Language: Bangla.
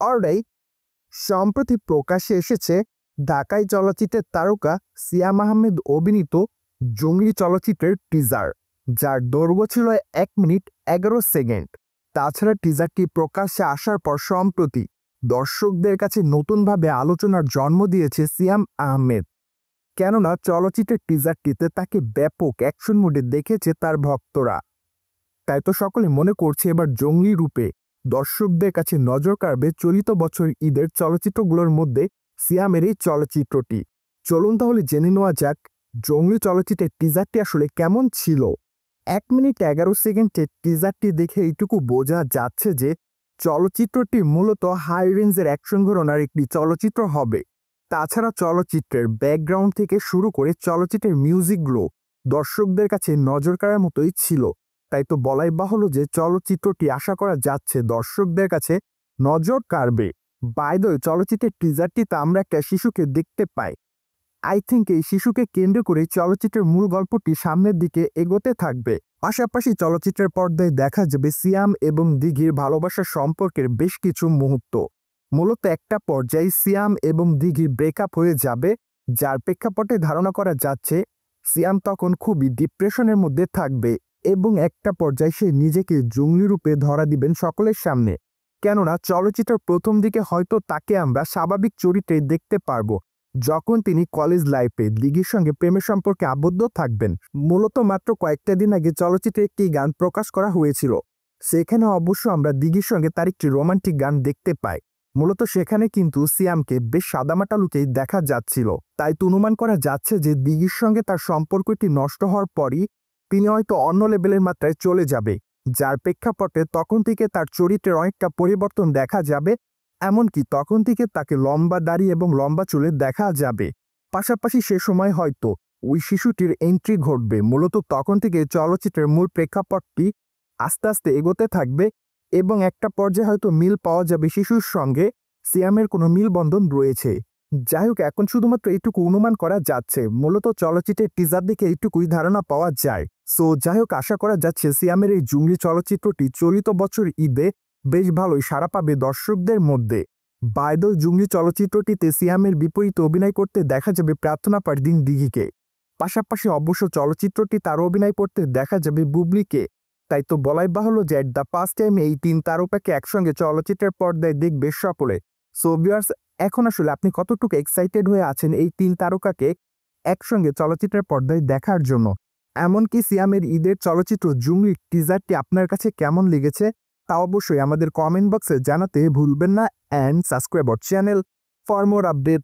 অলরাইট, সম্প্রতি প্রকাশ্যে এসেছে ঢাকাই চলচ্চিত্রের তারকা সিয়াম আহমেদ অভিনীত জঙ্গলি চলচ্চিত্রের টিজার, যার দৈর্ঘ্য ছিল 1 মিনিট 11 সেকেন্ড। তাছাড়া টিজারটি প্রকাশ্যে আসার পর সম্প্রতি দর্শকদের কাছে নতুনভাবে আলোচনার জন্ম দিয়েছে সিয়াম আহমেদ, কেননা চলচ্চিত্রের টিজারটিতে তাকে ব্যাপক অ্যাকশন মুডে দেখেছে তার ভক্তরা। তাই তো সকলে মনে করছে এবার জঙ্গলি রূপে দর্শকদের কাছে নজর কাড়বে চলিত বছর ঈদের চলচ্চিত্রগুলোর মধ্যে সিয়ামের এই চলচ্চিত্রটি। চলুন তাহলে জেনে নেওয়া যাক জঙ্গলি চলচ্চিত্রের টিজারটি আসলে কেমন ছিল। 1 মিনিট 11 সেকেন্ডের টিজারটি দেখে এইটুকু বোঝা যাচ্ছে যে চলচ্চিত্রটি মূলত হাই রেঞ্জের অ্যাকশন ঘরানার একটি চলচ্চিত্র হবে। তাছাড়া চলচ্চিত্রের ব্যাকগ্রাউন্ড থেকে শুরু করে চলচ্চিত্রের মিউজিকগুলো দর্শকদের কাছে নজর কাড়ার মতোই ছিল। তাই তো বলাই বাহুল্য যে চলচ্চিত্রটি আশা করা যাচ্ছে দর্শকদের কাছে নজর কাড়বে। বাই দ্য ওয়ে, চলচ্চিত্রের টিজারটিতে আমরা একটা শিশুকে দেখতে পাই। আই থিঙ্ক এই শিশুকে কেন্দ্র করে চলচ্চিত্রের মূল গল্পটি সামনের দিকে এগোতে থাকবে। পাশাপাশি চলচ্চিত্রের পর্দায় দেখা যাবে সিয়াম এবং দিঘির ভালোবাসার সম্পর্কের বেশ কিছু মুহূর্ত। মূলত একটা পর্যায়ে সিয়াম এবং দিঘির ব্রেকআপ হয়ে যাবে, যার প্রেক্ষাপটে ধারণা করা যাচ্ছে সিয়াম তখন খুবই ডিপ্রেশনের মধ্যে থাকবে এবং একটা পর্যায়ে সে নিজেকে জঙ্গলি রূপে ধরা দিবেন সকলের সামনে। কেননা চলচ্চিত্রের প্রথম দিকে হয়তো তাকে আমরা স্বাভাবিক চরিত্রে দেখতে পারবো, যখন তিনি কলেজ লাইফে দিঘির সঙ্গে প্রেমের সম্পর্কে আবদ্ধ থাকবেন। মূলত মাত্র কয়েকটা দিন আগে চলচ্চিত্রে একটি গান প্রকাশ করা হয়েছিল, সেখানে অবশ্য আমরা দিঘির সঙ্গে তার একটি রোমান্টিক গান দেখতে পাই। মূলত সেখানে কিন্তু সিয়ামকে বেশ সাদামাটা লুকেই দেখা যাচ্ছিল। তাই তো অনুমান করা যাচ্ছে যে দিঘির সঙ্গে তার সম্পর্কটি নষ্ট হওয়ার পরই তিনি হয়তো অন্য লেভেলের মাত্রায় চলে যাবে, যার প্রেক্ষাপটে তখন থেকে তার চরিত্রের অনেকটা পরিবর্তন দেখা যাবে। এমনকি তখন থেকে তাকে লম্বা দাড়ি এবং লম্বা চুলে দেখা যাবে। পাশাপাশি সে সময় হয়তো ওই শিশুটির এন্ট্রি ঘটবে। মূলত তখন থেকে চলচ্চিত্রের মূল প্রেক্ষাপটটি আস্তে আস্তে এগোতে থাকবে এবং একটা পর্যায়ে হয়তো মিল পাওয়া যাবে শিশুর সঙ্গে সিয়ামের কোনো মিলবন্ধন রয়েছে। যাই হোক, এখন শুধুমাত্র এইটুকু অনুমান করা যাচ্ছে। মূলত চলচ্চিত্রের টিজার দেখে এইটুকুই ধারণা পাওয়া যায়। সো যাই হোক, আশা করা যাচ্ছে সিয়ামের এই জঙ্গলি চলচ্চিত্রটি চলিত বছর ঈদে বেশ ভালোই সাড়া পাবে দর্শকদের মধ্যে। বাই দ্য ওয়ে, জঙ্গলি চলচ্চিত্রটিতে সিয়ামের বিপরীতে অভিনয় করতে দেখা যাবে প্রার্থনা পারদিন দিঘিকে। পাশাপাশি অবশ্য চলচ্চিত্রটি তার অভিনয় করতে দেখা যাবে বুবলিকে। তাই তো বলাই বাহুল্য যে দ্য ফার্স্ট টাইম এই 3 তারকাকে একসঙ্গে চলচ্চিত্রের পর্দায় দেখবে সকলে। সো ভিউয়ার্স, এখন আসলে আপনি কতটুকু এক্সাইটেড হয়ে আছেন এই 3 তারকাকে একসঙ্গে চলচ্চিত্রের পর্দায় দেখার জন্য? এমনকি সিয়ামের ঈদের চলচ্চিত্র জঙ্গলি টিজারটি আপনার কাছে কেমন লেগেছে তা অবশ্যই আমাদের কমেন্ট বক্সে জানাতে ভুলবেন না। And subscribe our channel for more update.